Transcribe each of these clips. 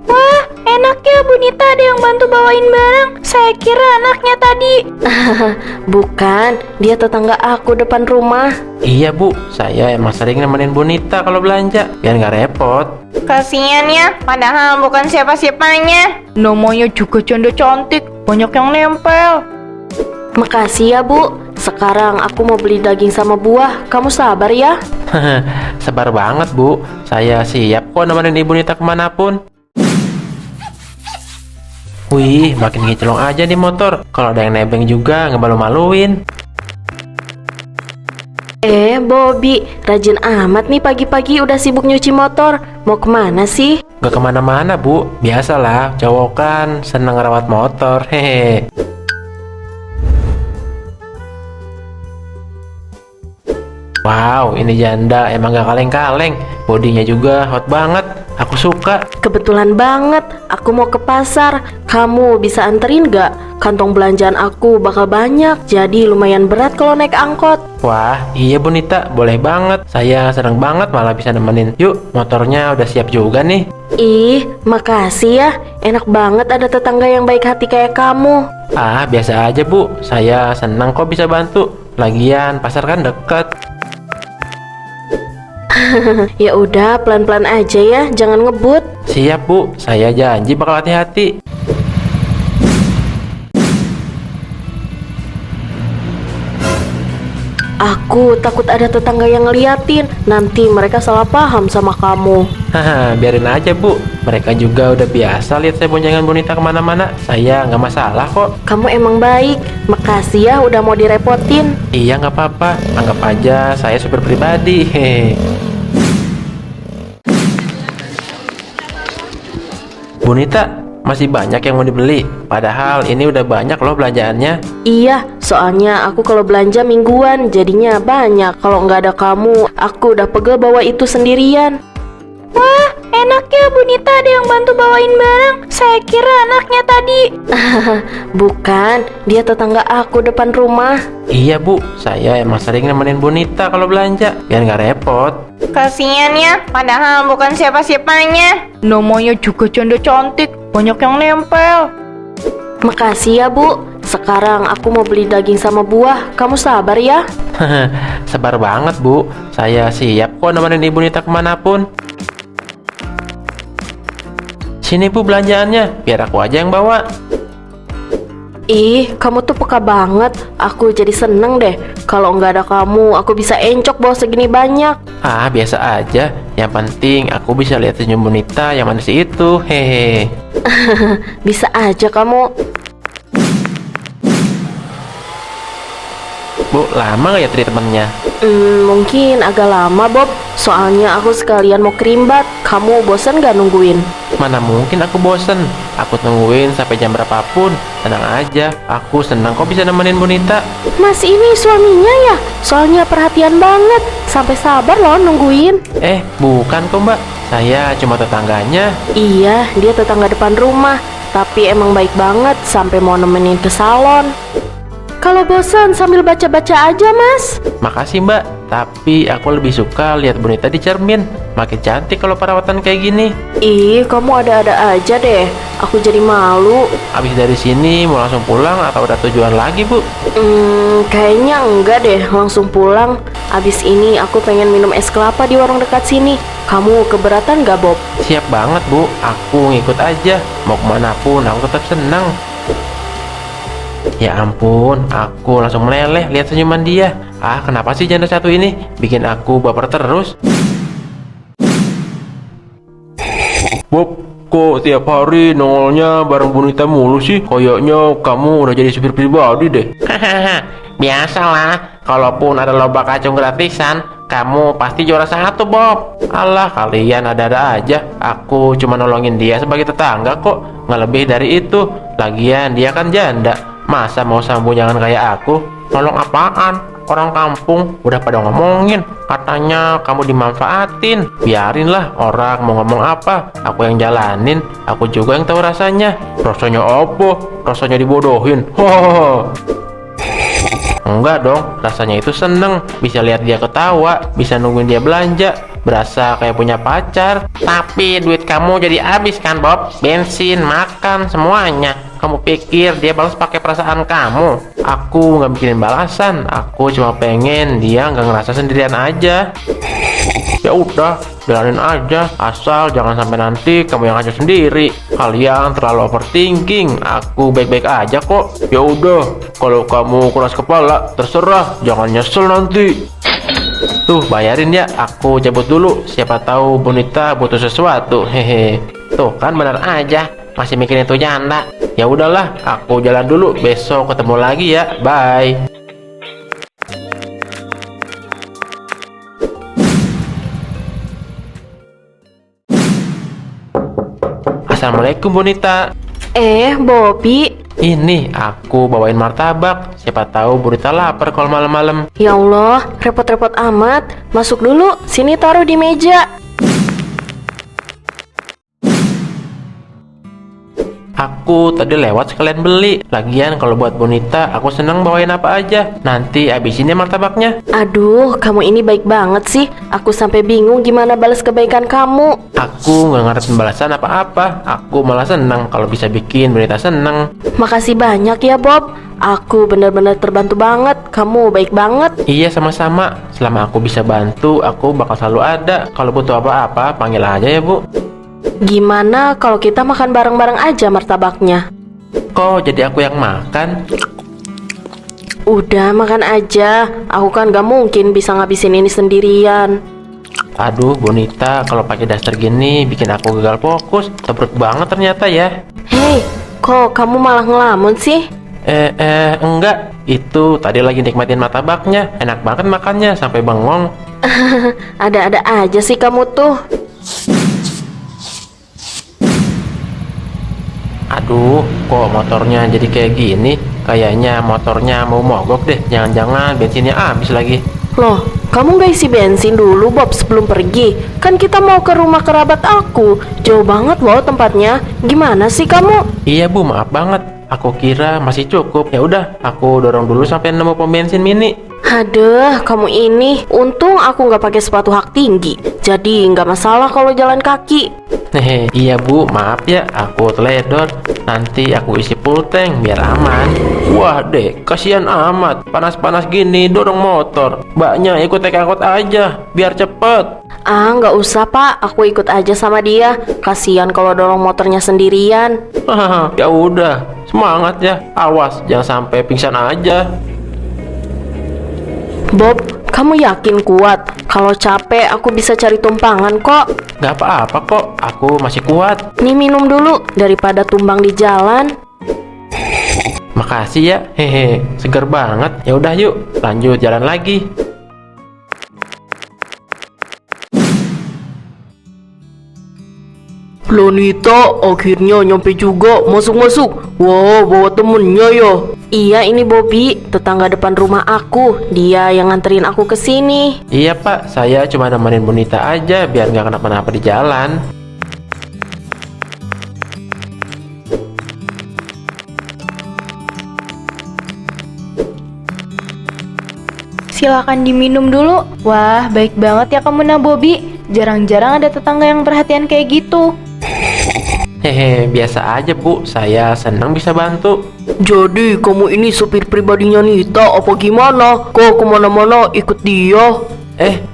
Wah, enak ya Bu Nita ada yang bantu bawain barang. Saya kira anaknya tadi. Bukan, dia tetangga aku depan rumah. Iya Bu, saya emang sering nemenin Bu Nita kalau belanja, biar nggak repot. Kasian ya, padahal bukan siapa-siapanya. Namanya juga janda cantik, banyak yang nempel. Makasih ya Bu. Sekarang aku mau beli daging sama buah. Kamu sabar ya. Sabar banget Bu, saya siap kok nemenin Ibu Nita kemanapun. Wih, makin ngecelong aja nih motor. Kalau ada yang nebeng juga ngebalu-maluin. Bobby, rajin amat nih pagi-pagi udah sibuk nyuci motor. Mau kemana sih? Gak kemana-mana Bu, biasalah cowok kan seneng rawat motor. Hehe. Wow, ini janda emang gak kaleng-kaleng. Bodinya juga hot banget. Aku suka. Kebetulan banget, aku mau ke pasar. Kamu bisa anterin gak? Kantong belanjaan aku bakal banyak, jadi lumayan berat kalau naik angkot. Wah, iya Bu Nita, boleh banget. Saya seneng banget malah bisa nemenin. Yuk, motornya udah siap juga nih. Ih, makasih ya. Enak banget ada tetangga yang baik hati kayak kamu. Ah, biasa aja Bu. Saya senang kok bisa bantu. Lagian pasar kan deket. Ya udah, pelan-pelan aja ya, jangan ngebut. Siap Bu, saya janji bakal hati-hati. Aku takut ada tetangga yang ngeliatin. Nanti mereka salah paham sama kamu. Haha, biarin aja Bu. Mereka juga udah biasa lihat saya boncengan Bu Nita kemana-mana. Saya nggak masalah kok. Kamu emang baik. Makasih ya udah mau direpotin. Iya nggak apa-apa. Anggap aja saya supir pribadi. Hehe. Bu Nita, masih banyak yang mau dibeli. Padahal ini udah banyak loh belanjaannya. Iya, soalnya aku kalau belanja mingguan jadinya banyak. Kalau nggak ada kamu, aku udah pegel bawa itu sendirian. Wah, enak ya Bu Nita ada yang bantu bawain barang. Saya kira anaknya tadi. Bukan, dia tetangga aku depan rumah. Iya Bu, saya emang sering nemenin Bu Nita kalau belanja, biar nggak repot. Kasian ya, padahal bukan siapa-siapanya. Namanya juga janda cantik, banyak yang nempel. Makasih ya Bu. Sekarang aku mau beli daging sama buah. Kamu sabar ya. Sabar banget Bu, saya siap kok nemenin Ibu Nita kemanapun. Sini Bu belanjaannya, biar aku aja yang bawa. Ih, kamu tuh peka banget. Aku jadi seneng deh. Kalau nggak ada kamu, aku bisa encok bawa segini banyak. Ah, biasa aja. Yang penting aku bisa lihat senyum Bu Nita yang manis itu. Hehe. Bisa aja kamu. Bu, lama nggak ya tadi temennya? Mungkin agak lama Bob. Soalnya aku sekalian mau kerimbat. Kamu bosan gak nungguin? Mana mungkin aku bosen. Aku tungguin sampai jam berapapun. Tenang aja, aku senang kok bisa nemenin Bu Nita. Mas ini suaminya ya? Soalnya perhatian banget. Sampai sabar loh nungguin. Bukan kok Mbak. Saya cuma tetangganya. Iya, dia tetangga depan rumah. Tapi emang baik banget sampai mau nemenin ke salon. Kalau bosan sambil baca-baca aja Mas. Makasih Mbak, tapi aku lebih suka lihat Bu Nita di cermin. Makin cantik kalau perawatan kayak gini. Ih, kamu ada-ada aja deh. Aku jadi malu. Abis dari sini mau langsung pulang atau udah tujuan lagi Bu? Kayaknya enggak deh, langsung pulang. Abis ini aku pengen minum es kelapa di warung dekat sini. Kamu keberatan gak Bob? Siap banget Bu, aku ngikut aja. Mau kemana pun aku tetap senang. Ya ampun, aku langsung meleleh lihat senyuman dia. Ah, kenapa sih janda satu ini bikin aku baper terus? Bob, kok tiap hari nongolnya bareng Bu Nita mulu sih? Kayaknya kamu udah jadi supir pribadi deh. Biasalah, kalaupun ada lomba kacung gratisan, kamu pasti juara satu Bob. Alah, kalian ada-ada aja. Aku cuma nolongin dia sebagai tetangga kok, nggak lebih dari itu. Lagian dia kan janda. Masa mau sambung jangan kayak aku? Nolong apaan? Orang kampung udah pada ngomongin, katanya kamu dimanfaatin. Biarinlah orang mau ngomong apa, aku yang jalanin. Aku juga yang tahu rasanya. Rasanya apa? Rasanya dibodohin. Hohoho. Enggak dong, rasanya itu seneng. Bisa lihat dia ketawa, bisa nungguin dia belanja, berasa kayak punya pacar. Tapi duit kamu jadi habis kan, Bob? Bensin, makan, semuanya. Kamu pikir dia balas pakai perasaan kamu? Aku nggak bikinin balasan. Aku cuma pengen dia nggak ngerasa sendirian aja. Ya udah, jalanin aja. Asal jangan sampai nanti kamu yang ngajak sendiri. Kalian terlalu overthinking. Aku baik-baik aja kok. Ya udah, kalau kamu keras kepala, terserah. Jangan nyesel nanti. Tuh, bayarin ya. Aku cabut dulu. Siapa tahu Bonita butuh sesuatu. Hehe. Tuh kan benar aja. Masih mikirin itu janda. Ya udahlah, aku jalan dulu. Besok ketemu lagi ya. Bye. Assalamualaikum Bonita. Bobby. Ini aku bawain martabak. Siapa tahu Bonita lapar kalau malam-malam. Ya Allah, repot-repot amat. Masuk dulu, sini taruh di meja. Aku tadi lewat sekalian beli. Lagian kalau buat Bonita, aku seneng bawain apa aja. Nanti abisinnya martabaknya. Aduh, kamu ini baik banget sih. Aku sampai bingung gimana balas kebaikan kamu. Aku nggak ngarepin balasan apa-apa. Aku malah seneng kalau bisa bikin Bonita seneng. Makasih banyak ya, Bob. Aku benar-benar terbantu banget. Kamu baik banget. Iya, sama-sama. Selama aku bisa bantu, aku bakal selalu ada. Kalau butuh apa-apa, panggil aja ya, Bu. Gimana kalau kita makan bareng-bareng aja martabaknya? Kok jadi aku yang makan? Udah, makan aja. Aku kan gak mungkin bisa ngabisin ini sendirian. Aduh, Bonita, kalau pakai daster gini bikin aku gagal fokus. Tebrek banget ternyata ya. Hei, kok kamu malah ngelamun sih? Enggak. Itu tadi lagi nikmatin martabaknya. Enak banget makannya sampai bengong. Ada-ada aja sih kamu tuh. Aduh, kok motornya jadi kayak gini? Kayaknya motornya mau mogok deh. Jangan-jangan bensinnya habis lagi. Loh, kamu gak isi bensin dulu, Bob, sebelum pergi? Kan kita mau ke rumah kerabat aku. Jauh banget loh tempatnya. Gimana sih kamu? Iya, Bu, maaf banget. Aku kira masih cukup. Ya udah, aku dorong dulu sampai nemu pom bensin mini. Aduh, kamu ini. Untung aku nggak pakai sepatu hak tinggi. Jadi nggak masalah kalau jalan kaki. Hehe, iya Bu, maaf ya, aku teledor. Nanti aku isi full tank biar aman. Wah deh, kasihan amat. Panas-panas gini dorong motor. Mbaknya ikut naik angkot aja, biar cepet. Ah, nggak usah Pak. Aku ikut aja sama dia. Kasihan kalau dorong motornya sendirian. Hahaha, ya udah, semangat ya. Awas, jangan sampai pingsan aja. Bob, kamu yakin kuat? Kalau capek aku bisa cari tumpangan kok. Gak apa-apa kok, aku masih kuat. Nih minum dulu daripada tumbang di jalan. Makasih ya, hehe, seger banget. Ya udah yuk, lanjut jalan lagi. Lonita akhirnya nyampe juga. Masuk-masuk. Wah, bawa temennya ya. Iya, ini Bobby, tetangga depan rumah aku. Dia yang nganterin aku ke sini. Iya Pak, saya cuma nemenin Bonita aja biar nggak kenapa-napa di jalan. Silakan diminum dulu. Wah, baik banget ya kamu Nah Bobby. Jarang-jarang ada tetangga yang perhatian kayak gitu. Hehe, biasa aja Bu, saya senang bisa bantu. Jadi kamu ini supir pribadinya Nita apa gimana? Kok kemana-mana ikut dia?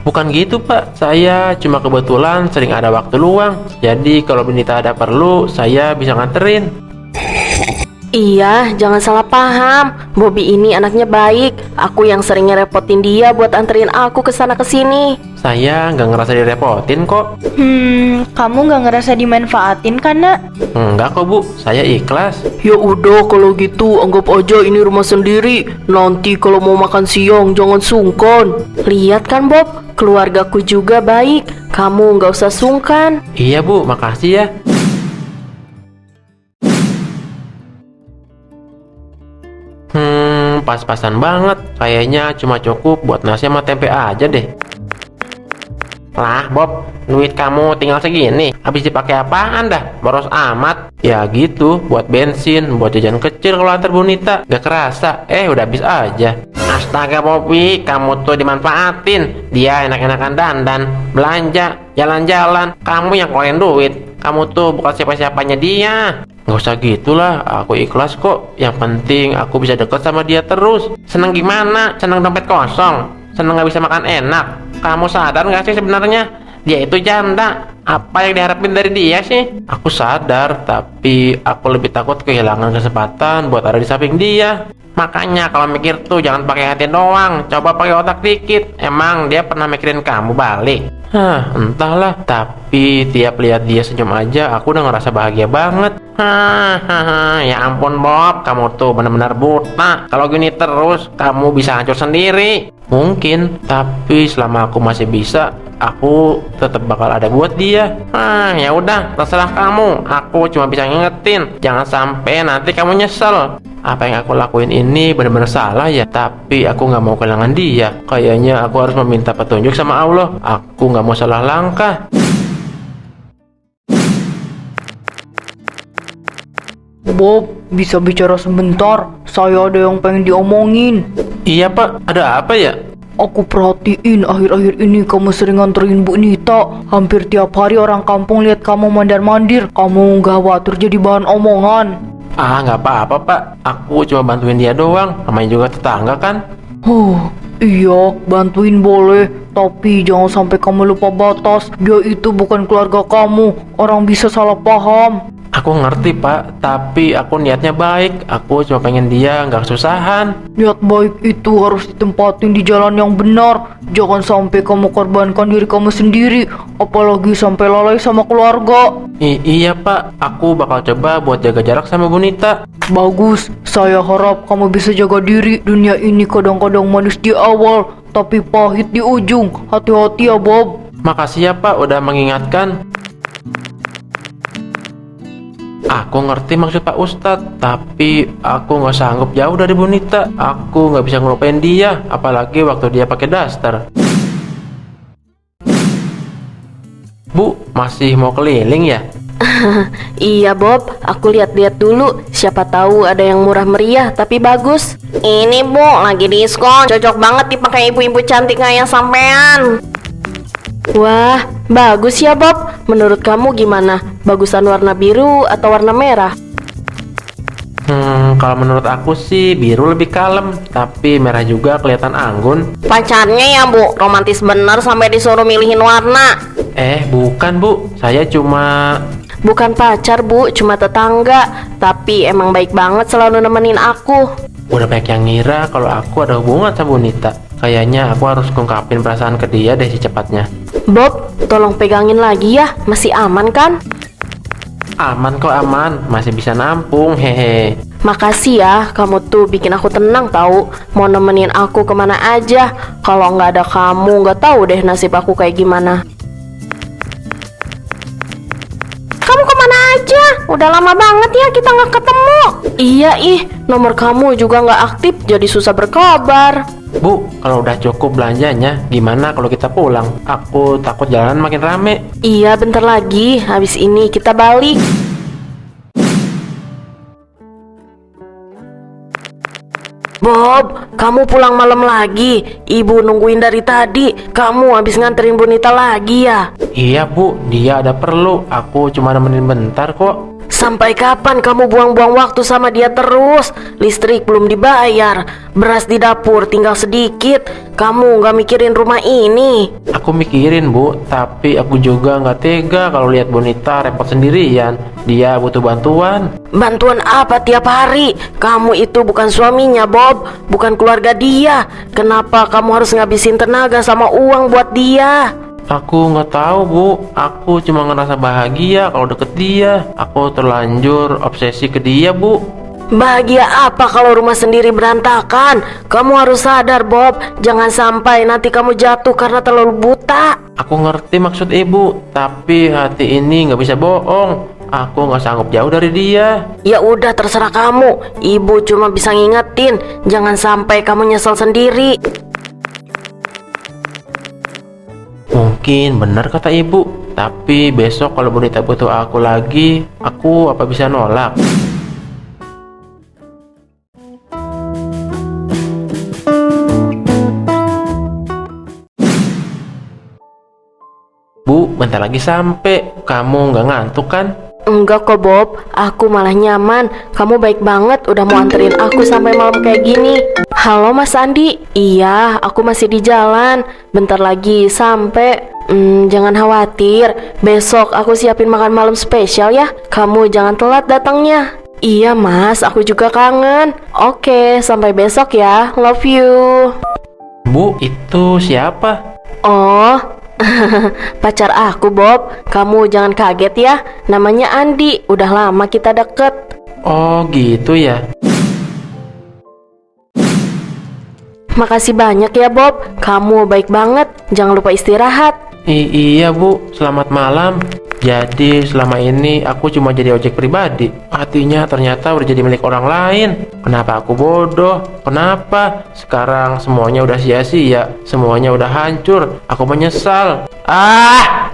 Bukan gitu Pak, saya cuma kebetulan sering ada waktu luang. Jadi kalau Bonita ada perlu, saya bisa nganterin. Iya, jangan salah paham. Bobby ini anaknya baik. Aku yang sering ngerepotin dia buat anterin aku ke sana ke sini. Saya nggak ngerasa direpotin kok. Kamu nggak ngerasa dimanfaatin kan Nak? Enggak kok Bu, saya ikhlas. Ya udah kalau gitu anggap aja ini rumah sendiri. Nanti kalau mau makan siang jangan sungkan. Lihat kan Bob, keluargaku juga baik. Kamu nggak usah sungkan. Iya Bu, makasih ya. Pas-pasan banget. Kayaknya cuma cukup buat nasi sama tempe aja deh. Lah Bob, duit kamu tinggal segini, habis dipakai apaan dah? Boros amat. Ya gitu, buat bensin, buat jajan kecil kalau antar Bonita. Gak kerasa, udah habis aja. Astaga Bobby, kamu tuh dimanfaatin. Dia enak-enakan dandan, belanja, jalan-jalan. Kamu yang keluarin duit. Kamu tuh bukan siapa-siapanya dia. Gak usah gitulah, aku ikhlas kok. Yang penting aku bisa deket sama dia terus. Seneng gimana? Seneng dompet kosong? Seneng gak bisa makan enak? Kamu sadar gak sih sebenarnya? Dia itu janda. Apa yang diharapin dari dia sih? Aku sadar, tapi aku lebih takut kehilangan kesempatan buat ada di samping dia. Makanya kalau mikir tuh jangan pakai hati doang, coba pakai otak dikit. Emang dia pernah mikirin kamu balik? Entahlah. Tapi tiap lihat dia senyum aja, aku udah ngerasa bahagia banget. Ya ampun Bob, kamu tuh benar-benar buta. Kalau gini terus, kamu bisa hancur sendiri. Mungkin, tapi selama aku masih bisa, aku tetap bakal ada buat dia. Ya udah, terserah kamu. Aku cuma bisa ngingetin, jangan sampai nanti kamu nyesel. Apa yang aku lakuin ini benar-benar salah ya, tapi aku nggak mau kehilangan dia. Kayaknya aku harus meminta petunjuk sama Allah. Aku nggak mau salah langkah. Bob, bisa bicara sebentar? Saya ada yang pengen diomongin. Iya Pak, ada apa ya? Aku perhatiin akhir-akhir ini kamu sering nganterin Bu Nita. Hampir tiap hari orang kampung lihat kamu mandar-mandir. Kamu gak khawatir jadi bahan omongan? Nggak apa-apa Pak. Aku cuma bantuin dia doang. Namanya juga tetangga kan. Iya, bantuin boleh. Tapi jangan sampai kamu lupa batas. Dia itu bukan keluarga kamu. Orang bisa salah paham. Aku ngerti Pak, tapi aku niatnya baik. Aku cuma pengen dia nggak kesusahan. Niat baik itu harus ditempatin di jalan yang benar. Jangan sampai kamu korbankan diri kamu sendiri. Apalagi sampai lalai sama keluarga. Iya Pak, aku bakal coba buat jaga jarak sama Bonita. Bagus, saya harap kamu bisa jaga diri. Dunia ini kadang-kadang manis di awal, tapi pahit di ujung. Hati-hati ya Bob. Makasih ya Pak udah mengingatkan. Aku ngerti maksud Pak Ustadz, tapi aku nggak sanggup jauh dari Bonita. Aku nggak bisa ngelupain dia, apalagi waktu dia pakai daster. Bu, masih mau keliling ya? Iya Bob, aku lihat-lihat dulu. Siapa tahu ada yang murah meriah tapi bagus. Ini Bu, lagi diskon. Cocok banget dipakai ibu-ibu cantik kayak sampean. Wah, bagus ya Bob. Menurut kamu gimana? Bagusan warna biru atau warna merah? Kalau menurut aku sih biru lebih kalem, tapi merah juga kelihatan anggun. Pacarnya ya Bu, romantis bener sampai disuruh milihin warna. Bukan Bu, saya cuma... Bukan pacar Bu, cuma tetangga. Tapi emang baik banget selalu nemenin aku. Udah banyak yang ngira kalau aku ada hubungan sama Bonita. Kayaknya aku harus ungkapin perasaan ke dia deh secepatnya. Bob, tolong pegangin lagi ya, masih aman kan? Aman kok aman, masih bisa nampung, hehe. Makasih ya, kamu tuh bikin aku tenang tahu. Mau nemenin aku kemana aja. Kalau nggak ada kamu, nggak tahu deh nasib aku kayak gimana. Kamu kemana aja? Udah lama banget ya kita nggak ketemu. Iya nomor kamu juga nggak aktif, jadi susah berkabar. Bu, kalau udah cukup belanjanya, gimana kalau kita pulang? Aku takut jalanan makin rame. Iya, bentar lagi. Habis ini kita balik. Bob, kamu pulang malam lagi. Ibu nungguin dari tadi. Kamu habis nganterin Bonita lagi ya? Iya Bu, dia ada perlu. Aku cuma nemenin bentar kok. Sampai kapan kamu buang-buang waktu sama dia terus? Listrik belum dibayar, beras di dapur tinggal sedikit. Kamu nggak mikirin rumah ini? Aku mikirin Bu, tapi aku juga nggak tega kalau lihat Bonita repot sendirian. Dia butuh bantuan. Bantuan apa tiap hari? Kamu itu bukan suaminya Bob, bukan keluarga dia. Kenapa kamu harus ngabisin tenaga sama uang buat dia? Aku nggak tahu Bu, aku cuma ngerasa bahagia kalau deket dia. Aku terlanjur obsesi ke dia Bu. Bahagia apa kalau rumah sendiri berantakan? Kamu harus sadar Bob, jangan sampai nanti kamu jatuh karena terlalu buta. Aku ngerti maksud ibu, tapi hati ini nggak bisa bohong. Aku nggak sanggup jauh dari dia. Ya udah terserah kamu, ibu cuma bisa ngingetin, jangan sampai kamu nyesel sendiri. Mungkin benar kata ibu. Tapi besok kalau Bu Nita butuh aku lagi, aku apa bisa nolak? Bu, bentar lagi sampai. Kamu nggak ngantuk kan? Enggak kok Bob, aku malah nyaman. Kamu baik banget udah mau anterin aku sampai malam kayak gini. Halo Mas Andi. Iya, aku masih di jalan. Bentar lagi sampai. Jangan khawatir. Besok aku siapin makan malam spesial ya. Kamu jangan telat datangnya. Iya Mas, aku juga kangen. Oke, sampai besok ya. Love you. Bu, itu siapa? Oh, pacar aku Bob. Kamu jangan kaget ya. Namanya Andi. Udah lama kita deket. Oh gitu ya. Makasih banyak ya Bob. Kamu baik banget. Jangan lupa istirahat. Iya Bu, selamat malam. Jadi selama ini aku cuma jadi ojek pribadi. Hatinya ternyata udah jadi milik orang lain. Kenapa aku bodoh? Kenapa? Sekarang semuanya udah sia-sia. Semuanya udah hancur. Aku menyesal. Ah!